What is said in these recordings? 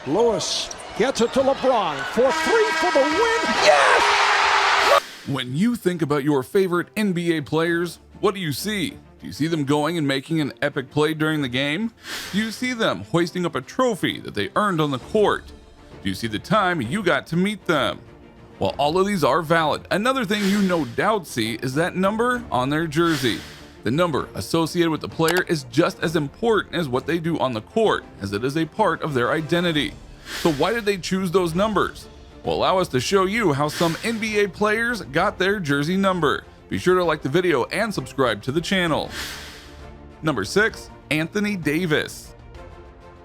Lewis gets it to LeBron for three for the win. Yes! When you think about your favorite NBA players, what do you see? Do you see them going and making an epic play during the game? Do you see them hoisting up a trophy that they earned on the court? Do you see the time you got to meet them? While all of these are valid, another thing you no doubt see is that number on their jersey. The number associated with the player is just as important as what they do on the court, as it is a part of their identity. So why did they choose those numbers? Well, allow us to show you how some NBA players got their jersey number. Be sure to like the video and subscribe to the channel. Number 6, Anthony Davis.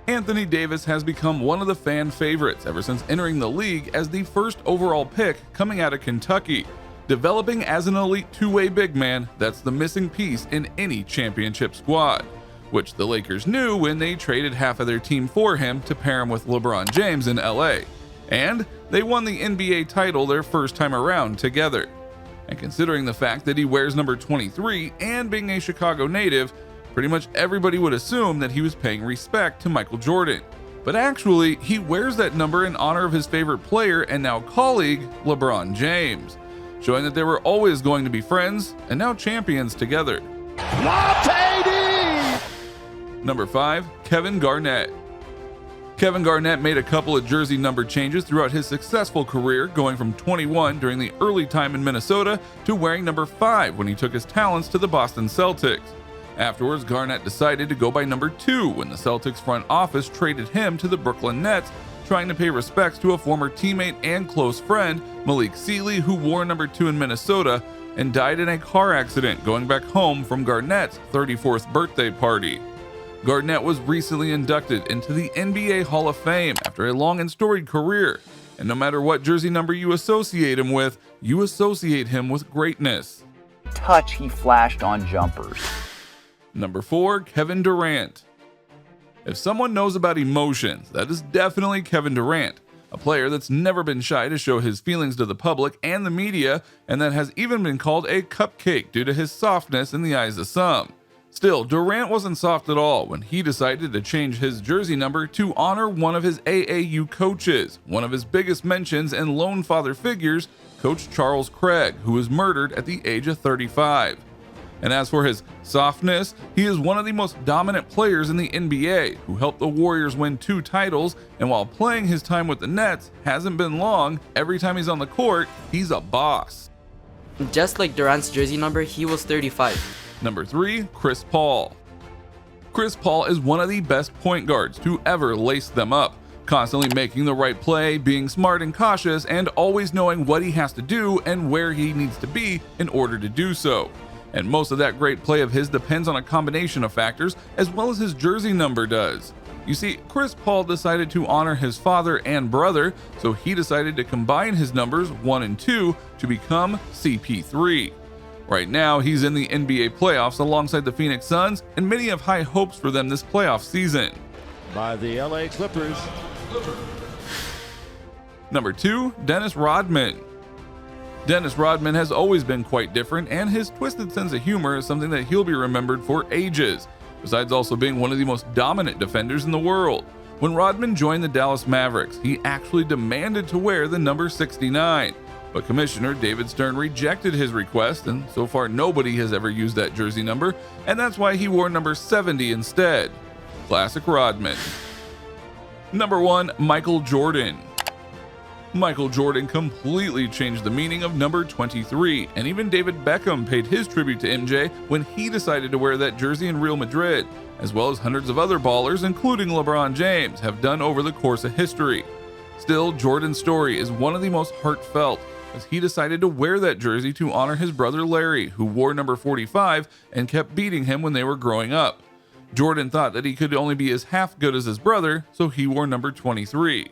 Anthony Davis has become one of the fan favorites ever since entering the league as the first overall pick coming out of Kentucky, developing as an elite two-way big man that's the missing piece in any championship squad, which the Lakers knew when they traded half of their team for him to pair him with LeBron James in LA. And they won the NBA title their first time around together. And considering the fact that he wears number 23 and being a Chicago native, pretty much everybody would assume that he was paying respect to Michael Jordan. But actually, he wears that number in honor of his favorite player and now colleague, LeBron James, showing that they were always going to be friends and now champions together. Number 5, Kevin Garnett. Kevin Garnett made a couple of jersey number changes throughout his successful career, going from 21 during the early time in Minnesota to wearing number 5 when he took his talents to the Boston Celtics. Afterwards, Garnett decided to go by number 2 when the Celtics front office traded him to the Brooklyn Nets, trying to pay respects to a former teammate and close friend, Malik Sealy, who wore number 2 in Minnesota and died in a car accident going back home from Garnett's 34th birthday party. Garnett was recently inducted into the NBA Hall of Fame after a long and storied career, and no matter what jersey number you associate him with, you associate him with greatness. Touch he flashed on jumpers. Number 4, Kevin Durant. If someone knows about emotions, that is definitely Kevin Durant, a player that's never been shy to show his feelings to the public and the media, and that has even been called a cupcake due to his softness in the eyes of some. Still, Durant wasn't soft at all when he decided to change his jersey number to honor one of his AAU coaches, one of his biggest mentions and lone father figures, Coach Charles Craig, who was murdered at the age of 35. And as for his softness, he is one of the most dominant players in the NBA, who helped the Warriors win 2 titles, and while playing his time with the Nets hasn't been long, every time he's on the court, he's a boss. Just like Durant's jersey number, he was 35. Number 3, Chris Paul. Chris Paul is one of the best point guards to ever lace them up, constantly making the right play, being smart and cautious, and always knowing what he has to do and where he needs to be in order to do so. And most of that great play of his depends on a combination of factors, as well as his jersey number does. You see, Chris Paul decided to honor his father and brother, so he decided to combine his numbers 1 and 2 to become CP3. Right now, he's in the NBA playoffs alongside the Phoenix Suns, and many have high hopes for them this playoff season. By the LA Clippers. Number 2, Dennis Rodman. Dennis Rodman has always been quite different, and his twisted sense of humor is something that he'll be remembered for ages, besides also being one of the most dominant defenders in the world. When Rodman joined the Dallas Mavericks, he actually demanded to wear the number 69. But Commissioner David Stern rejected his request, and so far nobody has ever used that jersey number, and that's why he wore number 70 instead. Classic Rodman. Number 1, Michael Jordan. Michael Jordan completely changed the meaning of number 23, and even David Beckham paid his tribute to MJ when he decided to wear that jersey in Real Madrid, as well as hundreds of other ballers, including LeBron James, have done over the course of history. Still, Jordan's story is one of the most heartfelt, as he decided to wear that jersey to honor his brother Larry, who wore number 45 and kept beating him when they were growing up. Jordan thought that he could only be as half good as his brother, so he wore number 23.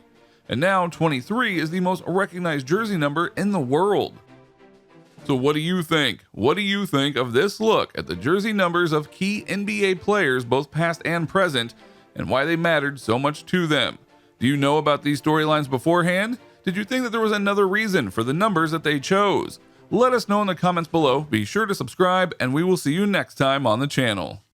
And now 23 is the most recognized jersey number in the world. So what do you think? What do you think of this look at the jersey numbers of key NBA players, both past and present, and why they mattered so much to them? Do you know about these storylines beforehand? Did you think that there was another reason for the numbers that they chose? Let us know in the comments below. Be sure to subscribe, and we will see you next time on the channel.